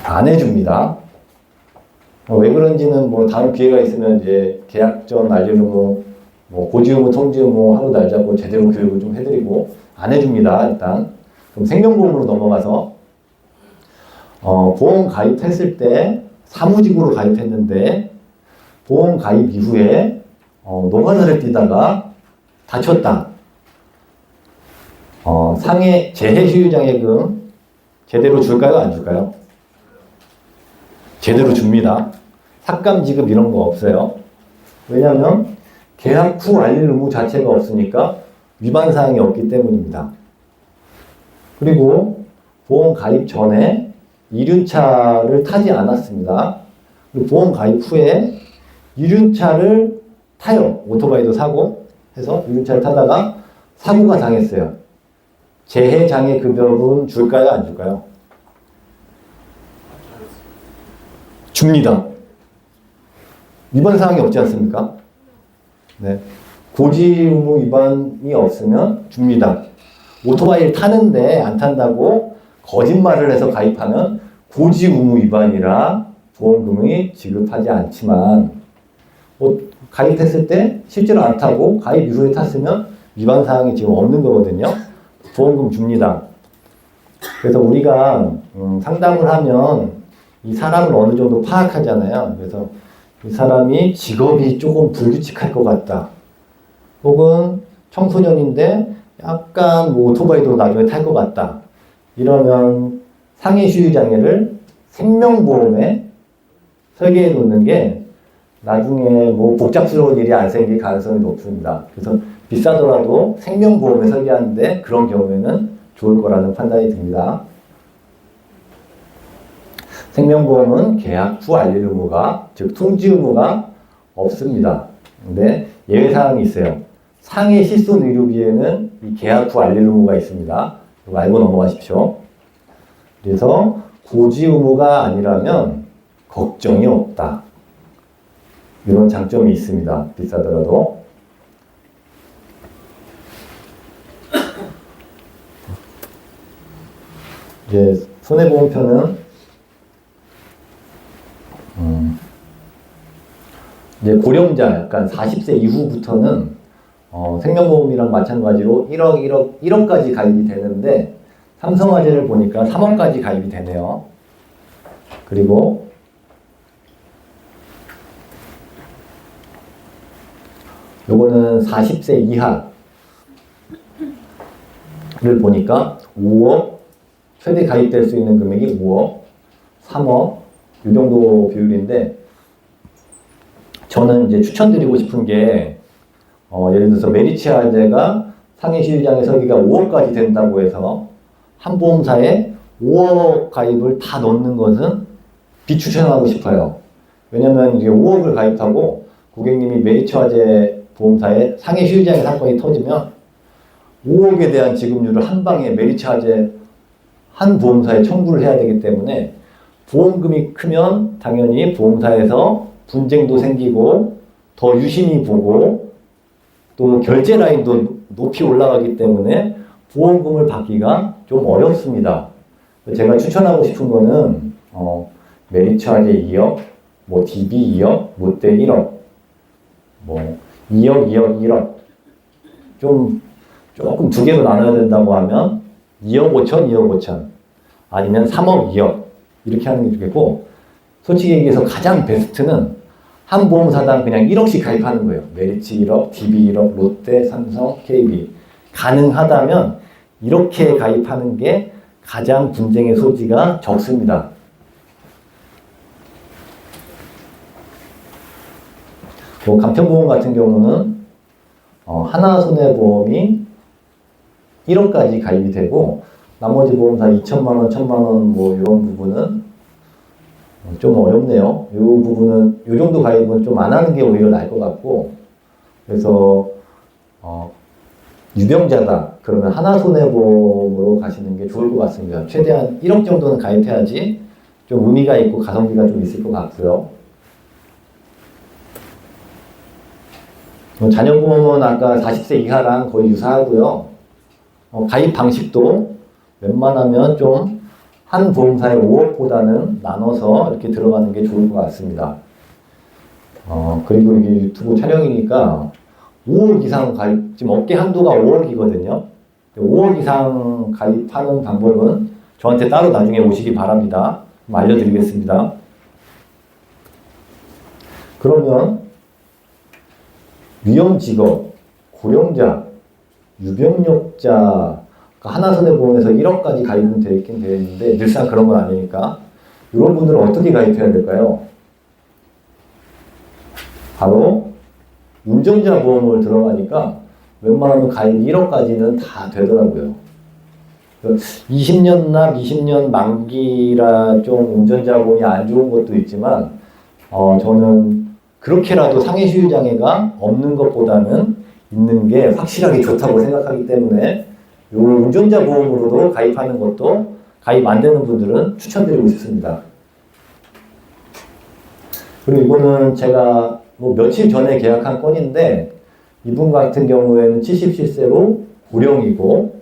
안 해줍니다. 왜 그런지는 뭐 다음 기회가 있으면 이제 계약 전 알리의무, 뭐 고지의무, 통지의무 하루 날 잡고 제대로 교육을 좀 해드리고 안 해줍니다. 일단 그럼 생명보험으로 넘어가서 보험 가입했을 때 사무직으로 가입했는데 보험 가입 이후에 노가다를 뛰다가 다쳤다. 상해 재해 수유장애금 제대로 줄까요? 안 줄까요? 제대로 줍니다. 삭감 지급 이런 거 없어요. 왜냐하면 계약 후 알릴 의무 자체가 없으니까 위반 사항이 없기 때문입니다. 그리고 보험 가입 전에 이륜차를 타지 않았습니다. 그리고 보험 가입 후에 이륜차를 타요. 오토바이도 사고 해서 이륜차를 타다가 사고가 당했어요. 재해장애 급여금 줄까요? 안 줄까요? 줍니다. 위반 사항이 없지 않습니까? 네. 고지의무 위반이 없으면 줍니다. 오토바이를 타는데 안 탄다고 거짓말을 해서 가입하면 고지의무 위반이라 보험금이 지급하지 않지만, 가입했을 때 실제로 안 타고 가입 이후에 탔으면 위반 사항이 지금 없는 거거든요. 보험금 줍니다. 그래서 우리가 상담을 하면 이 사람을 어느 정도 파악하잖아요. 그래서 이 사람이 직업이 조금 불규칙할 것 같다. 혹은 청소년인데 약간 뭐 오토바이도 나중에 탈 것 같다. 이러면 상해 수유장애를 생명보험에 설계해 놓는 게 나중에 뭐 복잡스러운 일이 안 생길 가능성이 높습니다. 그래서 비싸더라도 생명보험에 설계하는데 그런 경우에는 좋을 거라는 판단이 듭니다. 생명보험은 계약 후 알릴 의무가, 즉 통지 의무가 없습니다. 근데 예외사항이 있어요. 상해 실손 의료비에는 이 계약 후 알릴 의무가 있습니다. 이거 알고 넘어가십시오. 그래서 고지 의무가 아니라면 걱정이 없다. 이런 장점이 있습니다. 비싸더라도. 이제 손해보험편은 이제 고령자, 약간 40세 이후부터는 생명보험이랑 마찬가지로 1억까지 가입이 되는데 삼성화재를 보니까 3억까지 가입이 되네요. 그리고 요거는 40세 이하를 보니까 5억, 최대 가입될 수 있는 금액이 5억, 3억, 이 정도 비율인데 저는 이제 추천드리고 싶은 게 예를 들어서 메리츠화재가 상해 시유장의 설계가 5억까지 된다고 해서 한 보험사에 5억 가입을 다 넣는 것은 비추천하고 싶어요. 왜냐면 이게 5억을 가입하고 고객님이 메리츠화재 보험사에 상해 시유장의 사건이 터지면 5억에 대한 지급률을 한 방에 메리츠화재 한 보험사에 청구를 해야 되기 때문에 보험금이 크면 당연히 보험사에서 분쟁도 생기고 더 유심히 보고 또 결제 라인도 높이 올라가기 때문에 보험금을 받기가 좀 어렵습니다. 제가 추천하고 싶은 거는 메리츠화재 2억, 뭐 DB 2억, 롯데 1억, 뭐 2억, 2억, 1억 조금 두 개로 나눠야 된다고 하면 2억 5천, 2억 5천 아니면 3억, 2억 이렇게 하는 게 좋겠고 솔직히 얘기해서 가장 베스트는 한 보험사당 그냥 1억씩 가입하는 거예요. 메리츠 1억, DB 1억, 롯데, 삼성, KB 가능하다면 이렇게 가입하는 게 가장 분쟁의 소지가 적습니다. 뭐 간편보험 같은 경우는 하나손해보험이 1억까지 가입이 되고 나머지 보험사 2천만 원, 1천만 원 뭐 이런 부분은 좀 어렵네요. 이 부분은 이 정도 가입은 좀 안 하는 게 오히려 나을 것 같고 그래서 유병자다 그러면 하나손해보험으로 가시는 게 좋을 것 같습니다. 최대한 1억 정도는 가입해야지 좀 의미가 있고 가성비가 좀 있을 것 같고요. 자녀보험은 아까 40세 이하랑 거의 유사하고요. 가입 방식도 웬만하면 좀 한 보험사의 5억보다는 나눠서 이렇게 들어가는 게 좋을 것 같습니다. 그리고 이게 유튜브 촬영이니까 5억 이상 가입, 지금 업계 한도가 5억이거든요. 5억 이상 가입하는 방법은 저한테 따로 나중에 오시기 바랍니다. 알려드리겠습니다. 그러면 위험직업, 고령자, 유병력자 하나손해보험에서 1억까지 가입은 되어 있긴 되어 있는데 늘상 그런 건 아니니까 이런 분들은 어떻게 가입해야 될까요? 바로 운전자 보험을 들어가니까 웬만하면 가입 1억까지는 다 되더라고요. 20년 납, 20년 만기라 좀 운전자 보험이 안 좋은 것도 있지만 저는 그렇게라도 상해 시유장애가 없는 것보다는 있는 게 확실하게 좋다고 생각하기 때문에 이 운전자 보험으로도 가입하는 것도 가입 안 되는 분들은 추천드리고 싶습니다. 그리고 이거는 제가 뭐 며칠 전에 계약한 건인데 이분 같은 경우에는 77세로 고령이고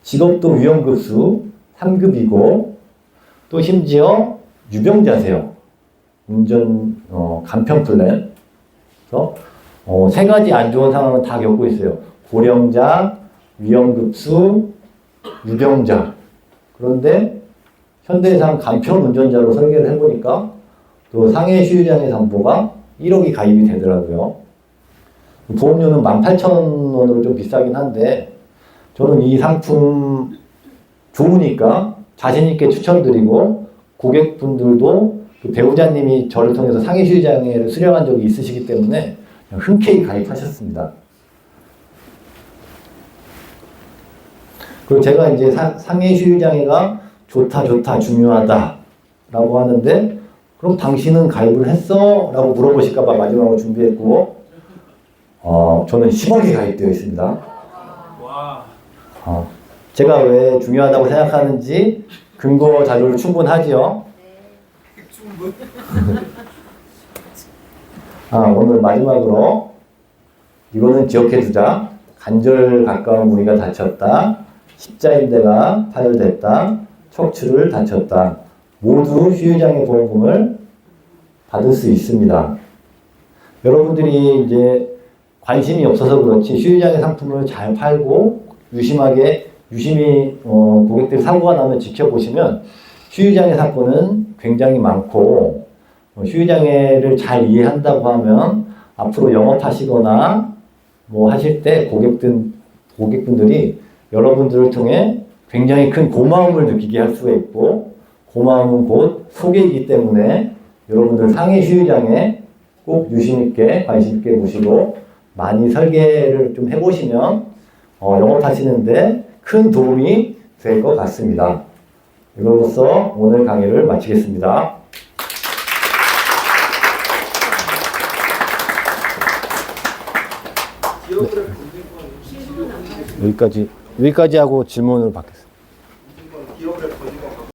직업도 위험급수 3급이고 또 심지어 유병자세요. 운전 간편 플랜. 그래서 세 가지 안 좋은 상황을 다 겪고 있어요. 고령자, 위험급수, 유병자. 그런데 현대해상 간편 운전자로 설계를 해보니까 또 상해 시유장애 담보가 1억이 가입이 되더라고요. 보험료는 18,000원으로 좀 비싸긴 한데 저는 이 상품 좋으니까 자신있게 추천드리고 고객분들도 그 배우자님이 저를 통해서 상해 시유장애를 수령한 적이 있으시기 때문에 흔쾌히 가입하셨습니다. 그리고 제가 이제 상해 시유장애가 좋다, 중요하다 라고 하는데 그럼 당신은 가입을 했어? 라고 물어보실까봐 마지막으로 준비했고 저는 10억이 가입되어 있습니다. 와. 제가 왜 중요하다고 생각하는지 근거 자료를 충분하지요? 오늘 마지막으로 이거는 기억해두자. 관절 가까운 부위가 다쳤다. 십자인대가 파열됐다. 척추를 다쳤다. 모두 휴유장애 보험금을 받을 수 있습니다. 여러분들이 이제 관심이 없어서 그렇지 휴유장애 상품을 잘 팔고 유심히 고객들 사고가 나면 지켜보시면 휴유장애 사건은 굉장히 많고 휴유장애를 잘 이해한다고 하면 앞으로 영업하시거나 뭐 하실 때 고객분들이 여러분들을 통해 굉장히 큰 고마움을 느끼게 할 수가 있고 고마움은 곧 소개이기 때문에 여러분들 상해 휴유장애 꼭 유심있게 관심있게 보시고 많이 설계를 좀 해보시면 영업하시는데 큰 도움이 될 것 같습니다. 이걸로써 오늘 강의를 마치겠습니다. 여기까지 하고 질문을 받겠습니다.